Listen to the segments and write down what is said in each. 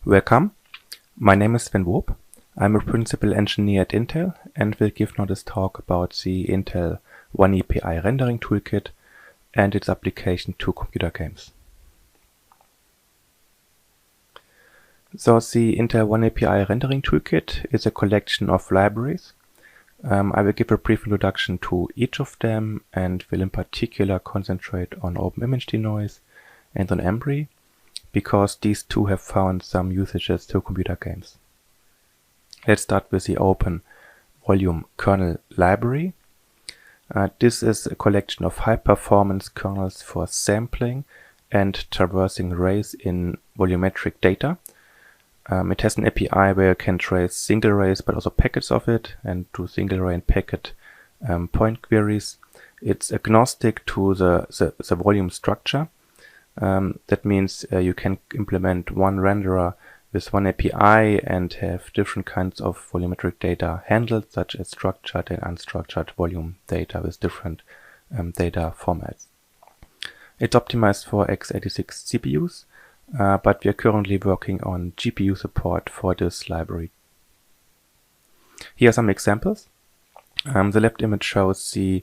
Welcome, my name is Sven Wob. I'm a principal engineer at Intel and will give now this talk about the Intel OneAPI rendering toolkit and its application to computer games. So the Intel OneAPI rendering toolkit is a collection of libraries. I will give a brief introduction to each of them and will in particular concentrate on OpenImageDenoise and on Embry, because these two have found some usages to computer games. Let's start with the Open Volume Kernel Library. This is a collection of high-performance kernels for sampling and traversing arrays in volumetric data. It has an API where you can trace single arrays but also packets of it and do single array and packet point queries. It's agnostic to the volume structure. That means you can implement one renderer with one API and have different kinds of volumetric data handled, such as structured and unstructured volume data with different data formats. It's optimized for x86 CPUs, but we are currently working on GPU support for this library. Here are some examples. The left image shows the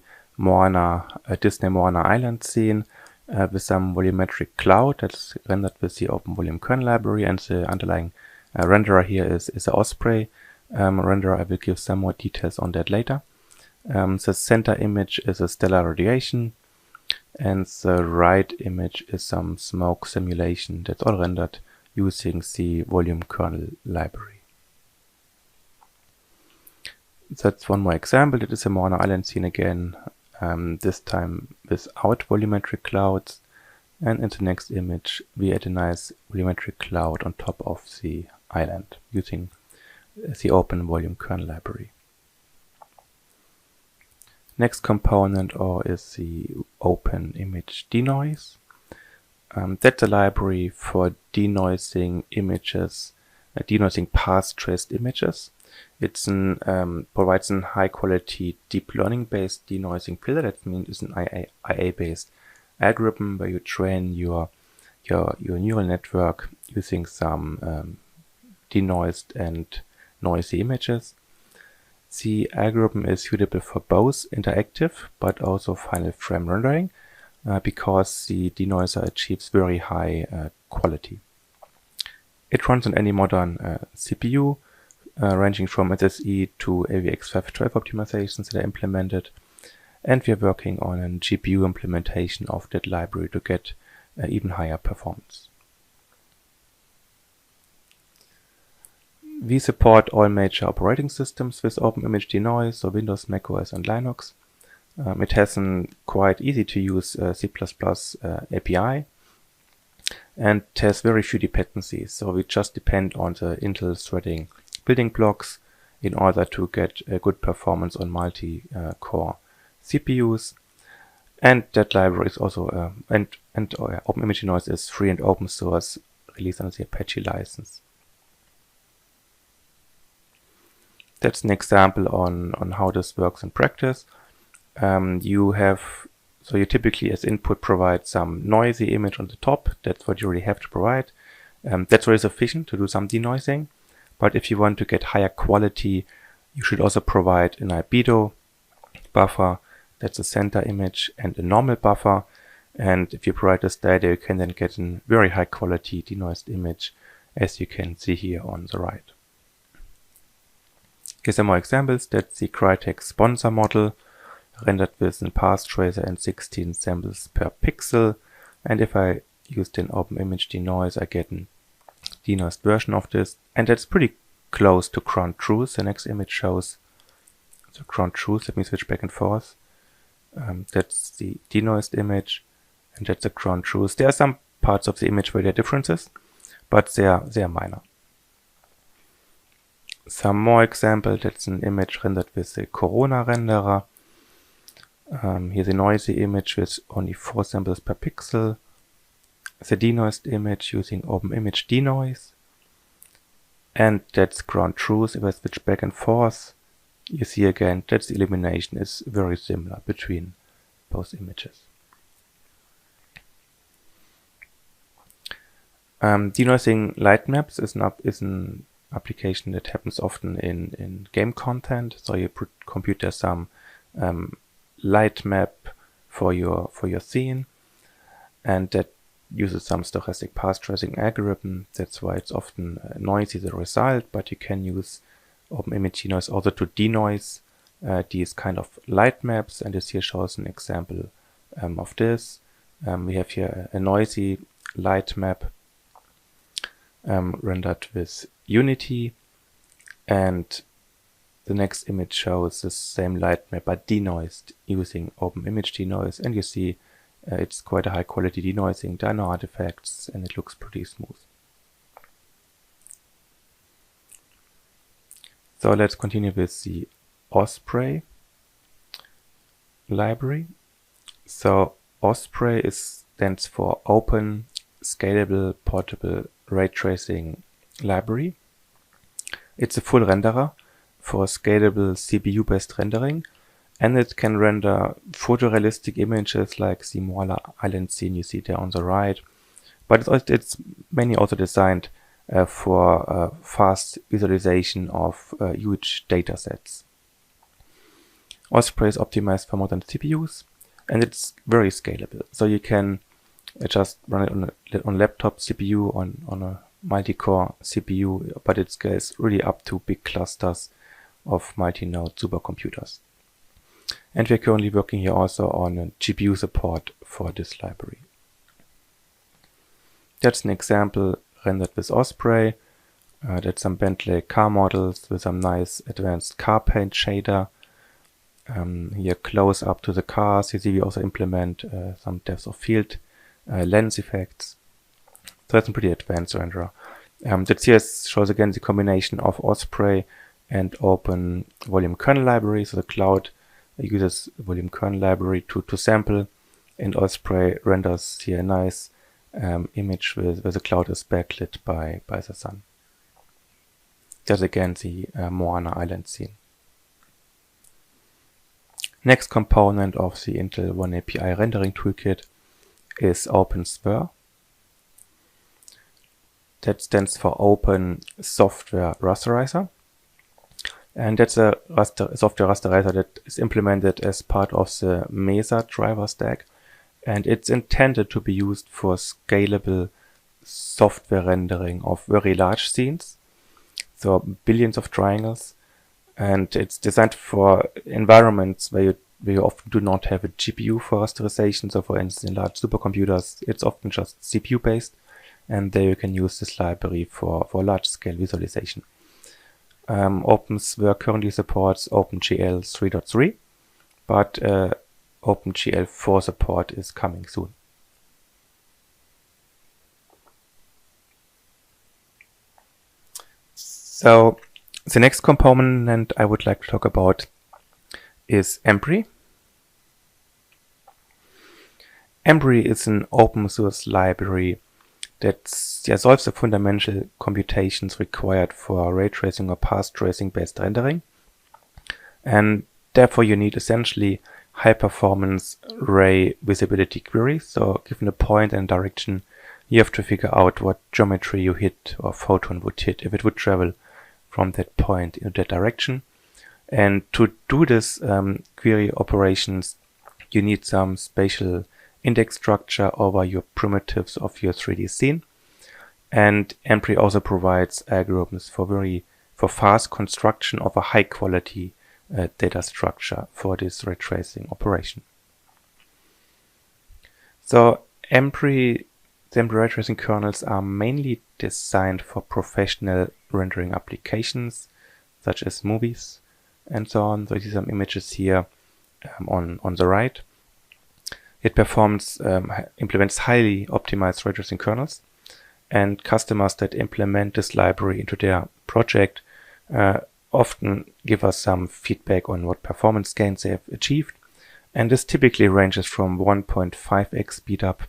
Disney Moana Island scene with some volumetric cloud that's rendered with the Open Volume Kernel Library, and the underlying renderer here is the Osprey renderer. I will give some more details on that later. The center image is a stellar radiation, and the right image is some smoke simulation that's all rendered using the Volume Kernel Library. That's one more example. It is a Moana Island scene again, this time without volumetric clouds, and in the next image we add a nice volumetric cloud on top of the island using the Open Volume Kernel Library. Next component is the OpenImageDenoise. That's a library for denoising images, denoising path traced images. It provides a high quality deep learning based denoising filter. That means it's an IA based algorithm where you train your neural network using some denoised and noisy images. The algorithm is suitable for both interactive but also final frame rendering because the denoiser achieves very high quality. It runs on any modern CPU, ranging from SSE to AVX512 optimizations that are implemented, and we are working on a GPU implementation of that library to get even higher performance. We support all major operating systems with OpenImageDenoise, so Windows, macOS and Linux. It has a quite easy to use C++ API and has very few dependencies, so we just depend on the Intel threading building blocks in order to get a good performance on multi-core CPUs. And that library is also OpenImageDenoise is free and open source, released under the Apache license. That's an example on how this works in practice. You typically as input provide some noisy image on the top. That's what you really have to provide. That's very sufficient to do some denoising. But if you want to get higher quality, you should also provide an albedo buffer, that's a center image, and a normal buffer. And if you provide this data, you can then get a very high quality denoised image, as you can see here on the right. Here's some more examples. That's the Crytek sponsor model, rendered with a path tracer and 16 samples per pixel. And if I use an OpenImageDenoise, I get a denoised version of this, and that's pretty close to ground truth. The next image shows the ground truth. Let me switch back and forth. That's the denoised image, and that's the ground truth. There are some parts of the image where there are differences, but they are minor. Some more example. That's an image rendered with the Corona renderer. Here's a noisy image with only 4 samples per pixel. The denoised image using OpenImageDenoise, and that's ground truth. If I switch back and forth, you see again that the illumination is very similar between both images. Denoising light maps is an application that happens often in game content. So you compute there some light map for your scene, and that uses some stochastic path tracing algorithm. That's why it's often noisy, the result, but you can use OpenImage denoise also to denoise these kind of light maps, and this here shows an example of this. We have here a noisy light map rendered with Unity, and the next image shows the same light map but denoised using OpenImage denoise, and you see it's quite a high quality denoising, there are no artifacts, and it looks pretty smooth. So let's continue with the Osprey library. So Osprey stands for Open Scalable Portable Ray Tracing Library. It's a full renderer for scalable CPU-based rendering, and it can render photorealistic images like the Moala Island scene you see there on the right. But it's mainly also designed for fast visualization of huge data sets. Osprey is optimized for modern CPUs, and it's very scalable. So you can just run it on laptop CPU, on a multi-core CPU, but it scales really up to big clusters of multi-node supercomputers. And we're currently working here also on a GPU support for this library. That's an example rendered with Osprey. That's some Bentley car models with some nice advanced car paint shader. Here close up to the cars. You see we also implement some depth of field lens effects. So that's a pretty advanced renderer. That here shows again the combination of Osprey and Open Volume Kernel Library. So the cloud uses Volume Kernel Library to sample, and Osprey renders here a nice image where the cloud is backlit by the sun. That's again the Moana Island scene. Next component of the Intel One API rendering toolkit is OpenSWR. That stands for Open Software Rasterizer. And that's a software rasterizer that is implemented as part of the Mesa driver stack. And it's intended to be used for scalable software rendering of very large scenes. So billions of triangles. And it's designed for environments where you often do not have a GPU for rasterization. So for instance, in large supercomputers, it's often just CPU based. And there you can use this library for large scale visualization. OpenSWR currently supports OpenGL 3.3, but OpenGL 4 support is coming soon. So the next component I would like to talk about is Embry. Embry is an open source library that solves the fundamental computations required for ray tracing or path tracing based rendering. And therefore you need essentially high performance ray visibility queries. So given a point and direction, you have to figure out what geometry you hit or photon would hit if it would travel from that point in that direction. And to do this query operations, you need some spatial index structure over your primitives of your 3D scene. And Embry also provides algorithms for fast construction of a high quality data structure for this ray tracing operation. So the Embry ray tracing kernels are mainly designed for professional rendering applications such as movies and so on. So you see some images here on the right. It implements highly optimized ray tracing kernels, and customers that implement this library into their project often give us some feedback on what performance gains they have achieved. And this typically ranges from 1.5x speed up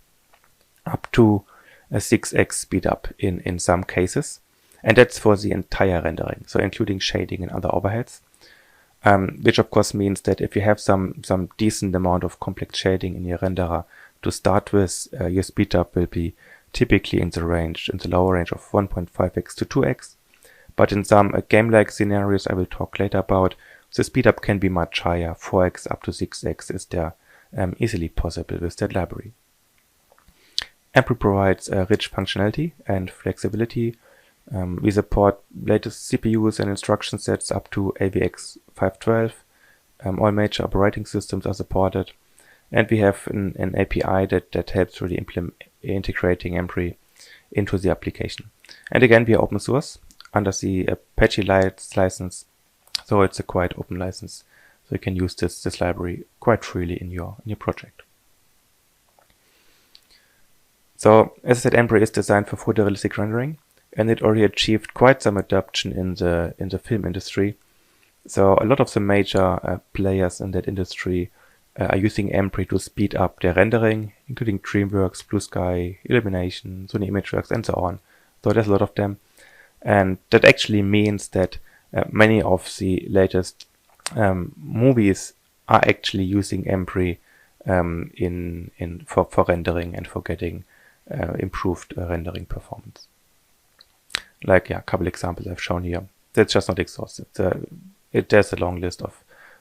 to a 6x speed up in some cases. And that's for the entire rendering, so including shading and other overheads. Which of course means that if you have some decent amount of complex shading in your renderer to start with, your speed up will be typically in the lower range of 1.5x to 2x. But in some game-like scenarios I will talk later about, the speedup can be much higher. 4x up to 6x is there easily possible with that library. Ampere provides rich functionality and flexibility. We support latest CPUs and instruction sets up to AVX 512. All major operating systems are supported. And we have an API that helps really integrating Ampere into the application. And again, we are open source under the Apache license, so it's a quite open license. So you can use this library quite freely in your project. So as I said, Ampere is designed for photorealistic rendering, and it already achieved quite some adoption in the film industry. So a lot of the major players in that industry are using Ampere to speed up their rendering, including DreamWorks, Blue Sky, Illumination, Sony ImageWorks, and so on. So there's a lot of them. And that actually means that many of the latest movies are actually using Ampere for rendering and for getting improved rendering performance. Like, yeah, a couple examples I've shown here. That's just not exhaustive. There's a long list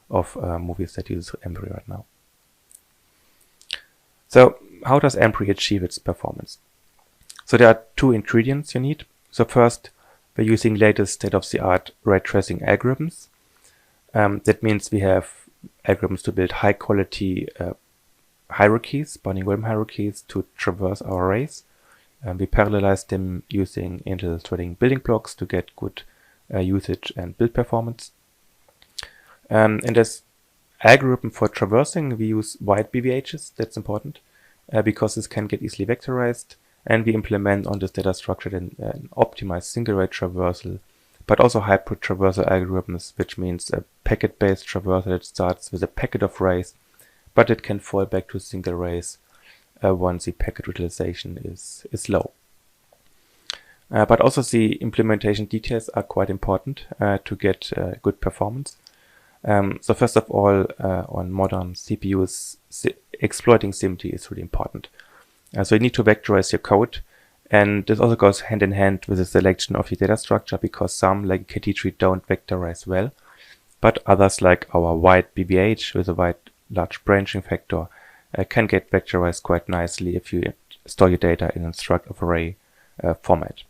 of movies that use Ampere right now. So how does Ampere achieve its performance? So there are two ingredients you need. So first, we're using latest state-of-the-art ray tracing algorithms. That means we have algorithms to build high-quality hierarchies, bounding volume hierarchies, to traverse our arrays. We parallelize them using intelligent building blocks to get good usage and build performance. And as algorithm for traversing, we use wide BVHs. That's important because this can get easily vectorized. And we implement on this data structure an optimized single rate traversal, but also hybrid traversal algorithms, which means a packet-based traversal that starts with a packet of rays, but it can fall back to single rays once the packet utilization is low. But also the implementation details are quite important to get good performance. So first of all, on modern CPUs, exploiting SIMD is really important. So you need to vectorize your code, and this also goes hand in hand with the selection of your data structure, because some, like KT tree, don't vectorize well, but others, like our wide BVH with a wide large branching factor, can get vectorized quite nicely if you store your data in a struct of array format.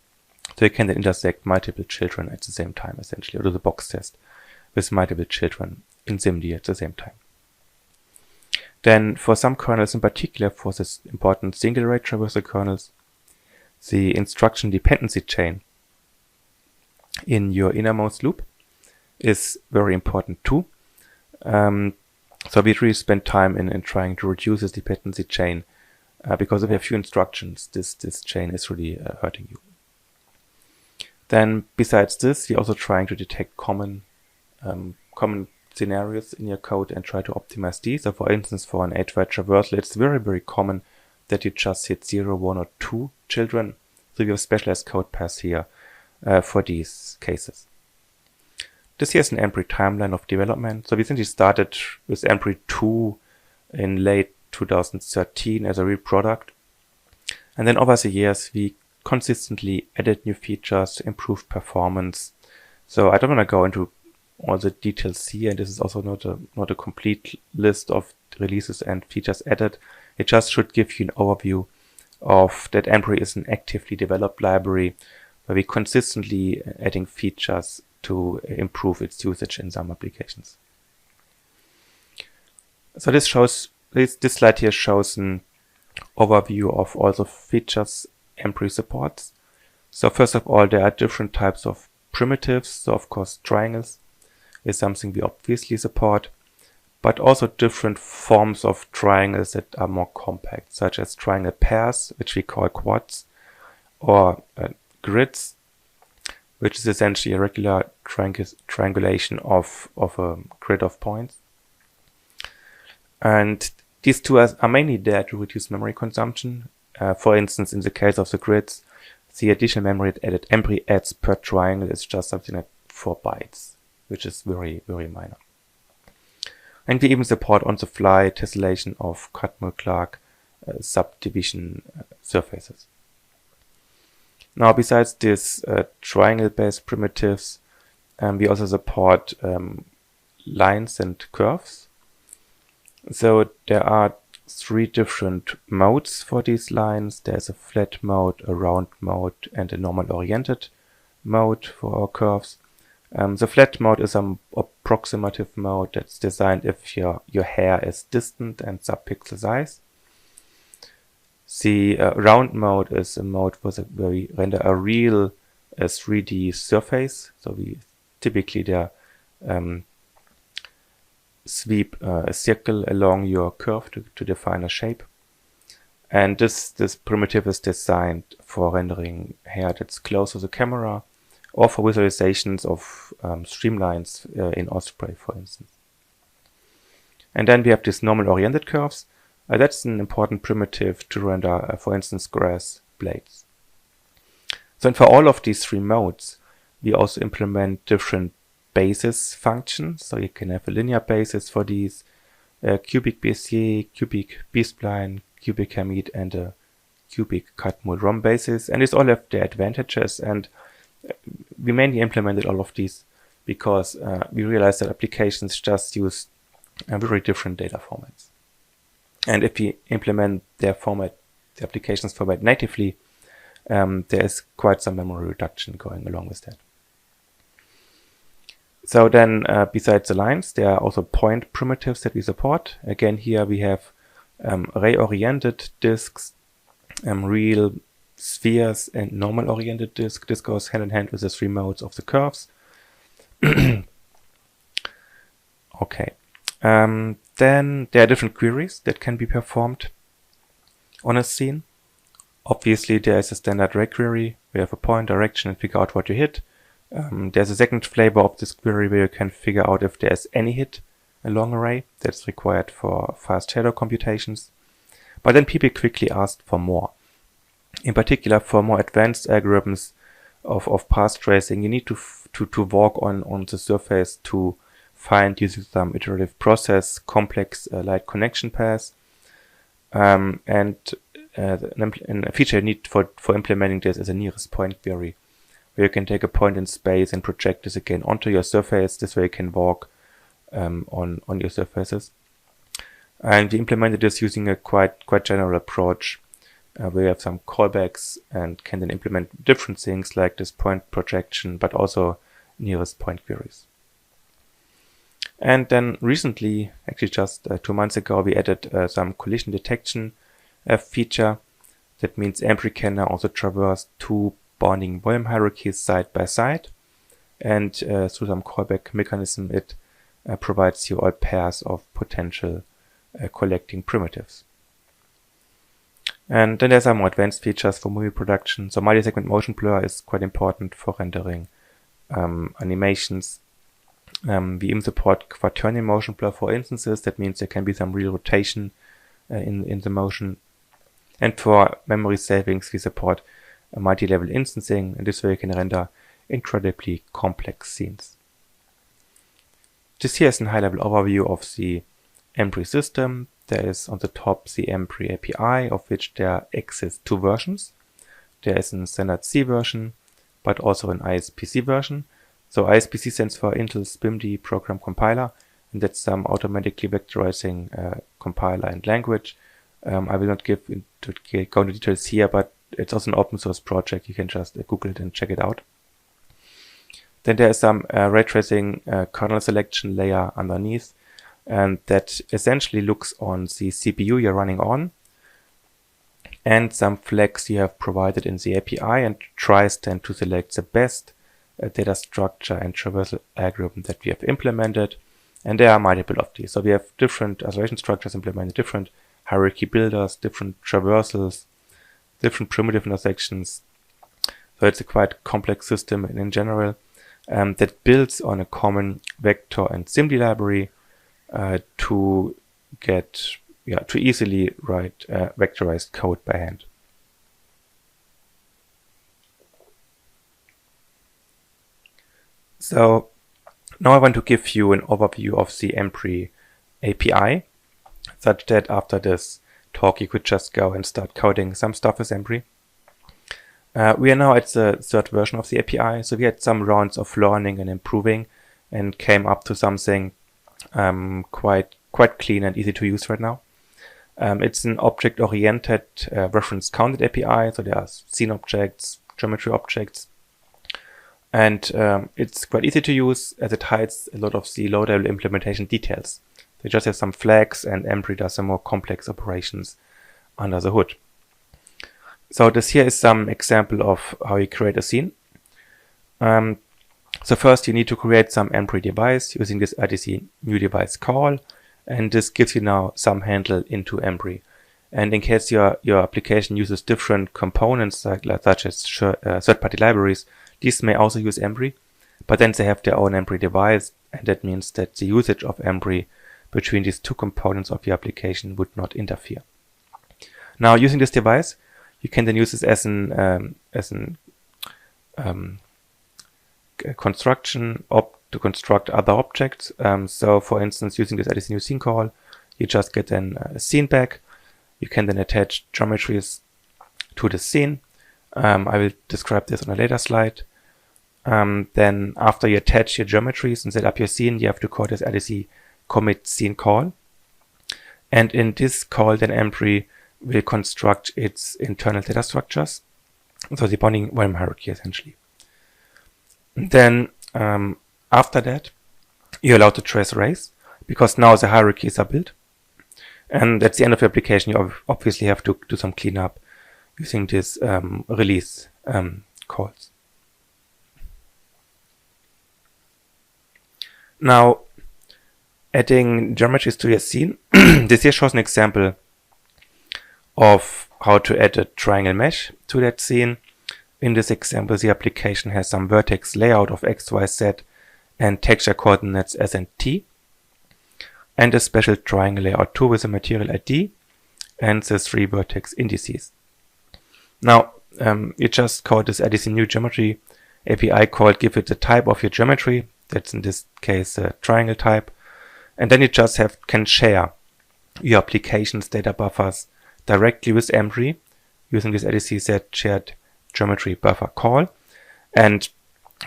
So you can then intersect multiple children at the same time, essentially, or do the box test with multiple children in SIMD at the same time. Then for some kernels, in particular for this important single rate traversal kernels, the instruction dependency chain in your innermost loop is very important too. So we really spend time in trying to reduce this dependency chain because if you have few instructions, this chain is really hurting you. Then besides this, you're also trying to detect common scenarios in your code and try to optimize these. So for instance, for an H-wide traversal, it's very, very common that you just hit 0, 1, or 2 children. So you have specialized code paths here for these cases. This here is an Ampere timeline of development. So we essentially started with Ampere 2 in late 2013 as a real product. And then over the years, we consistently added new features, improved performance. So I don't want to go into all the details here, and this is also not a complete list of releases and features added. It just should give you an overview of that Ampere is an actively developed library where we consistently adding features to improve its usage in some applications. So this slide here shows an overview of all the features Ampere supports. So first of all, there are different types of primitives. So of course, triangles is something we obviously support, but also different forms of triangles that are more compact, such as triangle pairs, which we call quads, or grids, which is essentially a regular triangulation of a grid of points. And these two are mainly there to reduce memory consumption. For instance, in the case of the grids, the additional memory that Ampere adds per triangle is just something like 4 bytes, which is very, very minor. And we even support on-the-fly tessellation of Catmull-Clark subdivision surfaces. Now, besides this triangle-based primitives, we also support lines and curves. So there are 3 different modes for these lines. There's a flat mode, a round mode, and a normal oriented mode for our curves. The flat mode is an approximative mode that's designed if your hair is distant and sub-pixel size. The round mode is a mode where we render a real 3D surface. So we typically there sweep a circle along your curve to define a shape. And this primitive is designed for rendering hair that's close to the camera, or for visualizations of streamlines in Osprey, for instance. And then we have these normal oriented curves. That's an important primitive to render, for instance, grass blades. So and for all of these 3 modes, we also implement different basis functions. So you can have a linear basis for these, cubic Bezier, cubic B-spline, cubic Hermite, and a cubic cut-mold-rom basis. And these all have their advantages, and we mainly implemented all of these because we realized that applications just use very different data formats. And if we implement their applications format natively, there is quite some memory reduction going along with that. So then, besides the lines, there are also point primitives that we support. Again, here we have ray-oriented disks, real spheres, and normal-oriented disk. This goes hand in hand with the 3 modes of the curves. Okay. Then there are different queries that can be performed on a scene. Obviously, there is a standard ray query. We have a point, direction, and figure out what you hit. There's a second flavor of this query where you can figure out if there's any hit along a ray. That's required for fast shadow computations. But then people quickly asked for more. In particular, for more advanced algorithms of path tracing, you need to walk on the surface to find, using some iterative process, complex light connection paths. And a feature you need for implementing this is a nearest point query, where you can take a point in space and project this again onto your surface. This way you can walk on your surfaces. And we implemented this using a quite general approach, where you have some callbacks and can then implement different things like this point projection, but also nearest point queries. And then recently, actually just 2 months ago, we added some collision detection feature. That means Embry can now also traverse 2 bounding volume hierarchies side by side. And through some callback mechanism, it provides you all pairs of potential collecting primitives. And then there's some more advanced features for movie production. So multi-segment motion blur is quite important for rendering animations. We even support quaternion motion blur for instances. That means there can be some real rotation in the motion. And for memory savings, we support multi-level instancing, and this way you can render incredibly complex scenes. This here is a high-level overview of the Embry system. There is on the top the Embry API, of which there exist 2 versions. There is a standard C version, but also an ISPC version. So ISPC stands for Intel SPIMD Program Compiler, and that's some automatically vectorizing compiler and language. I will not go into details here, but it's also an open source project. You can just Google it and check it out. Then there is some ray tracing kernel selection layer underneath, and that essentially looks on the CPU you're running on and some flags you have provided in the API, and tries then to select the best data structure and traversal algorithm that we have implemented. And there are multiple of these. So we have different isolation structures implemented, different hierarchy builders, different traversals, different primitive intersections. So it's a quite complex system in general that builds on a common vector and SIMD library to easily write vectorized code by hand. So now I want to give you an overview of the Embry API, such that after this talk you could just go and start coding some stuff with Embry. We are now at the third version of the API, so we had some rounds of learning and improving and came up to something quite clean and easy to use right now. It's an object-oriented reference-counted API, so there are scene objects, geometry objects, and it's quite easy to use as it hides a lot of the low-level implementation details. They just have some flags, and Embry does some more complex operations under the hood. So this here is some example of how you create a scene. So first you need to create some Embry device using this RDC new device call, and this gives you now some handle into Embry. And in case your application uses different components such as third-party libraries, these may also use Embry, but then they have their own Embry device, and that means that the usage of Embry between these two components of your application would not interfere. Now, using this device, you can then use this as an construction to construct other objects. So, for instance, using this RDC new scene call, you just get then a scene back. You can then attach geometries to the scene. I will describe this on a later slide. Then, after you attach your geometries and set up your scene, you have to call this RDC commit scene call. And in this call, then Embry will construct its internal data structures, so the bonding volume hierarchy essentially. Then after that, you're allowed to trace arrays because now the hierarchies are built. And at the end of the application, you obviously have to do some cleanup using this release calls. Now, adding geometries to your scene. This here shows an example of how to add a triangle mesh to that scene. In this example, the application has some vertex layout of X, Y, Z and texture coordinates S and T, and a special triangle layout too with a material ID and the 3 vertex indices. Now, you just call this RDC new geometry API call, give it the type of your geometry. That's in this case a triangle type. And then you just can share your application's data buffers directly with Embry using this RDC set shared geometry buffer call. And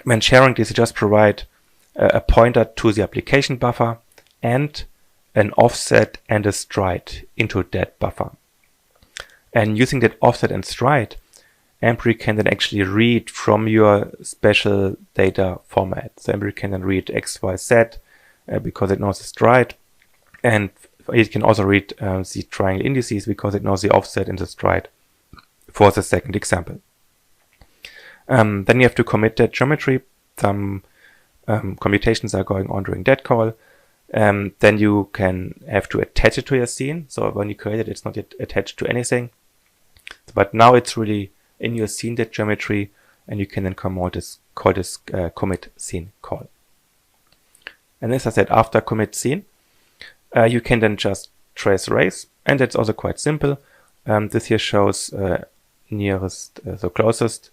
when sharing this, you just provide a pointer to the application buffer and an offset and a stride into that buffer. And using that offset and stride, Embry can then actually read from your special data format. So Embry can then read X, Y, Z because it knows the stride, and it can also read the triangle indices because it knows the offset and the stride for the second example. Then you have to commit that geometry. Some computations are going on during that call. Then you can have to attach it to your scene. So when you create it, it's not yet attached to anything. But now it's really in your scene, that geometry, and you can then call this commit scene call. And as I said, after commit scene, you can then just trace arrays, and that's also quite simple. This here shows nearest, so closest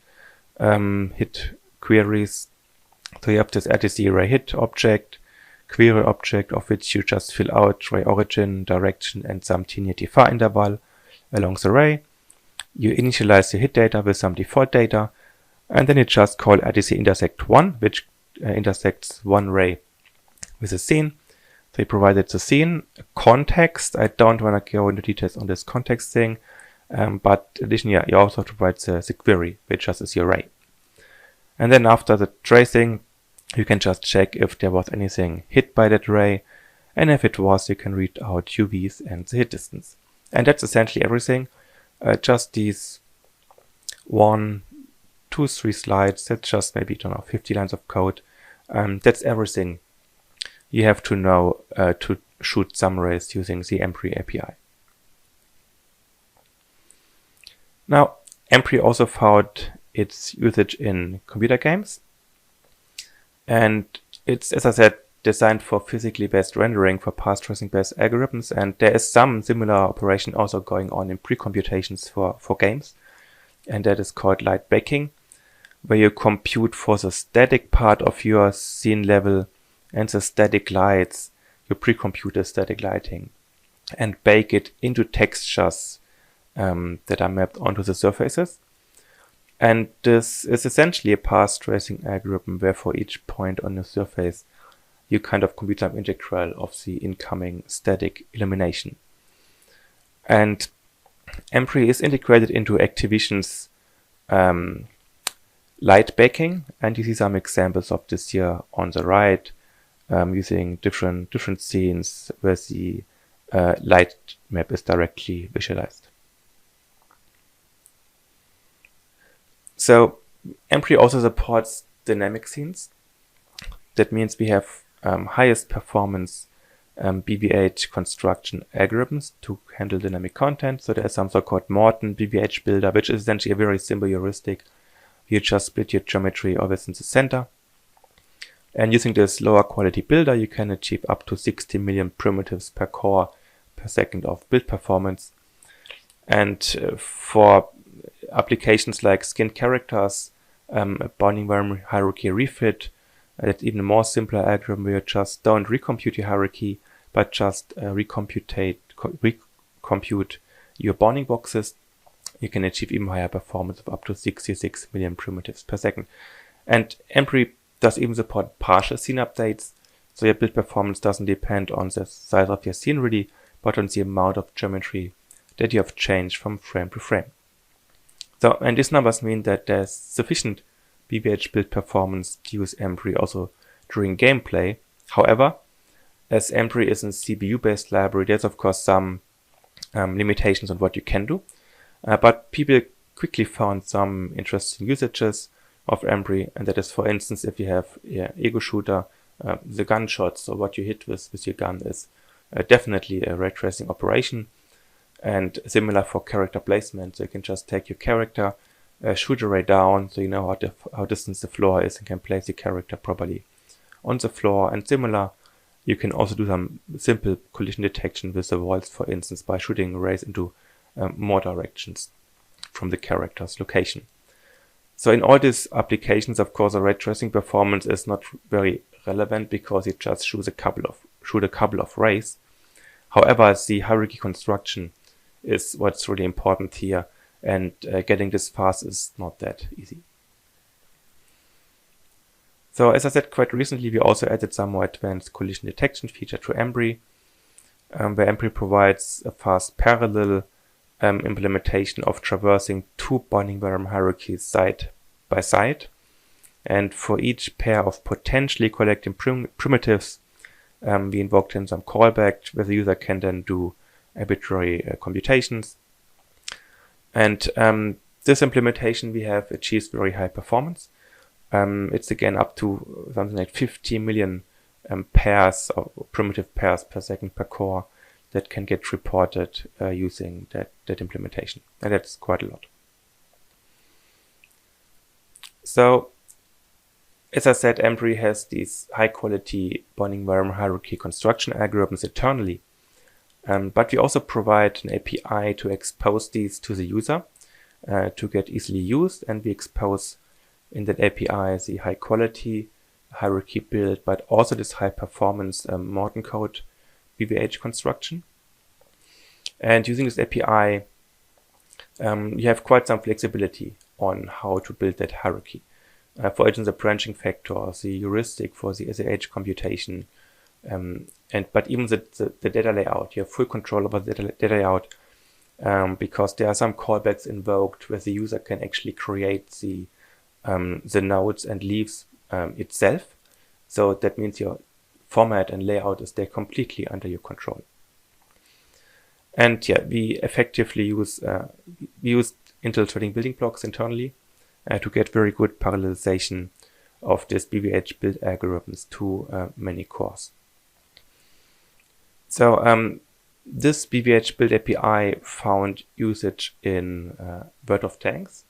hit queries. So you have this RDC array hit object, query object, of which you just fill out array origin, direction, and some t far interval along the array. You initialize your hit data with some default data, and then you just call RDC intersect 1, which intersects one array with a scene. So you provided the scene, context. I don't want to go into details on this context thing, but additionally, you also provide the query, which just is your array. And then after the tracing, you can just check if there was anything hit by that array, and if it was, you can read out UVs and the hit distance. And that's essentially everything. Just these 1, 2, 3 slides. That's just maybe, 50 lines of code. That's everything you have to know to shoot some arrays using the Embry API. Now, Embry also found its usage in computer games, and it's, as I said, designed for physically based rendering for path tracing based algorithms, and there is some similar operation also going on in pre-computations for games, and that is called light baking, where you compute for the static part of your scene level and the static lights, you pre-compute the static lighting and bake it into textures that are mapped onto the surfaces. And this is essentially a path tracing algorithm where for each point on the surface you kind of compute some integral of the incoming static illumination. And Embry is integrated into Activision's light backing, and you see some examples of this here on the right, using different scenes where the light map is directly visualized. So Embry also supports dynamic scenes. That means we have highest performance BVH construction algorithms to handle dynamic content. So there's some so-called Morton BVH builder, which is essentially a very simple heuristic. You just split your geometry always in the center. And using this lower quality builder, you can achieve up to 60 million primitives per core per second of build performance. And for applications like skin characters, a bounding variable hierarchy refit, that's even a more simpler algorithm where you just don't recompute your hierarchy, but just recompute your bounding boxes. You can achieve even higher performance of up to 66 million primitives per second. And Embry does even support partial scene updates, so your build performance doesn't depend on the size of your scene really, but on the amount of geometry that you have changed from frame to frame. So, and these numbers mean that there's sufficient BVH build performance to use Embry also during gameplay. However, as Embry is a CPU-based library, there's of course some limitations on what you can do. But people quickly found some interesting usages of Embry, and that is, for instance, if you have ego shooter, the gunshots, so what you hit with your gun is definitely a ray tracing operation. And similar for character placement, so you can just take your character, shoot a ray down, so you know how distant the floor is and can place your character properly on the floor. And similar, you can also do some simple collision detection with the walls, for instance, by shooting rays into more directions from the character's location. So in all these applications, of course, the ray tracing performance is not very relevant because you just shoot a couple of rays. However, the hierarchy construction is what's really important here, and getting this fast is not that easy. So as I said, quite recently we also added some more advanced collision detection feature to Embry, where Embry provides a fast parallel implementation of traversing two bounding variable hierarchies side by side. And for each pair of potentially collecting primitives, we invoked in some callback where the user can then do arbitrary computations. And this implementation we have achieved very high performance. It's again up to something like 50 million pairs or primitive pairs per second per core that can get reported using that implementation. And that's quite a lot. So, as I said, Embry has these high quality bounding variable hierarchy construction algorithms internally. But we also provide an API to expose these to the user to get easily used, and we expose in that API the high quality hierarchy build, but also this high performance Morton code BVH construction. And using this API, you have quite some flexibility on how to build that hierarchy. For instance, the branching factor, the heuristic for the SAH computation, but even the data layout, you have full control over the data layout, because there are some callbacks invoked where the user can actually create the nodes and leaves itself. So that means your format and layout is there completely under your control. And yeah, we effectively use Intel Threading building blocks internally to get very good parallelization of this BVH build algorithms to many cores. So this BVH build API found usage in World of Tanks.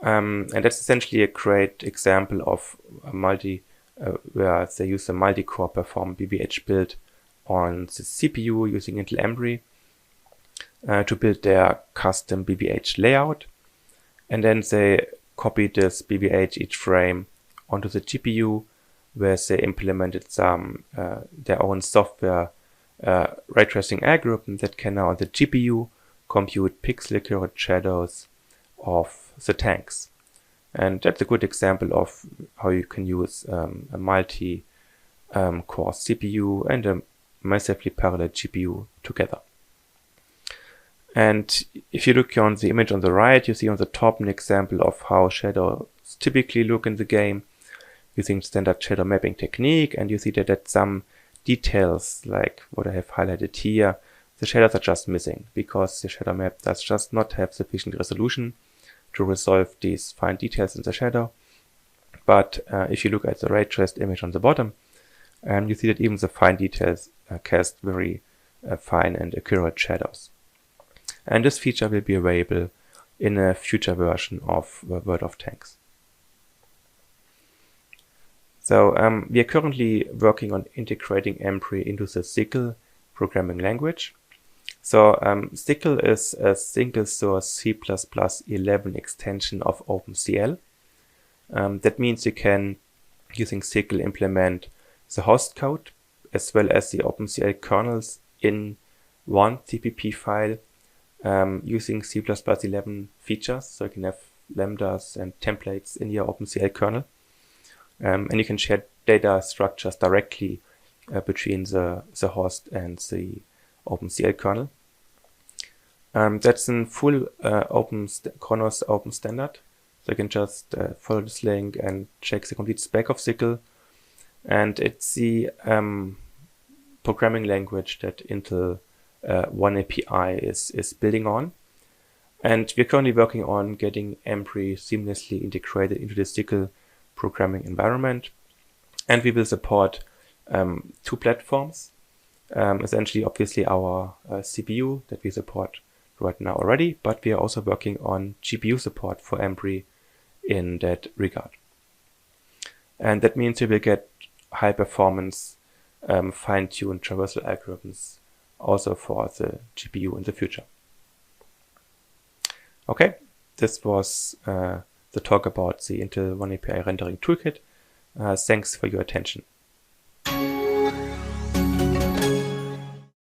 And that's essentially a great example of a where they use a multi-core perform BVH build on the CPU using Intel Embry to build their custom BVH layout. And then they copy this BVH each frame onto the GPU, where they implemented some their own software ray tracing algorithm that can now on the GPU compute pixel accurate shadows of the tanks. And that's a good example of how you can use a multi core CPU and a massively parallel GPU together. And if you look on the image on the right, you see on the top an example of how shadows typically look in the game using standard shadow mapping technique. And you see that some details, like what I have highlighted here, the shadows are just missing because the shadow map does just not have sufficient resolution to resolve these fine details in the shadow. But if you look at the ray traced image on the bottom, you see that even the fine details cast very fine and accurate shadows. And this feature will be available in a future version of World of Tanks. So we are currently working on integrating Embry into the SYCL programming language. So SYCL is a single source C++11 extension of OpenCL. That means you can, using SYCL, implement the host code as well as the OpenCL kernels in one CPP file using C++11 features. So you can have lambdas and templates in your OpenCL kernel. And you can share data structures directly between the host and the OpenCL kernel. That's a full Kronos open standard. So you can just follow this link and check the complete spec of SYCL. And it's the programming language that Intel One API is building on. And we're currently working on getting Embry seamlessly integrated into the SYCL programming environment. And we will support two platforms. Essentially, obviously, our CPU that we support right now already, but we are also working on GPU support for Embry in that regard. And that means we will get high performance, fine-tuned traversal algorithms also for the GPU in the future. Okay, this was the talk about the Intel One API rendering toolkit. Thanks for your attention.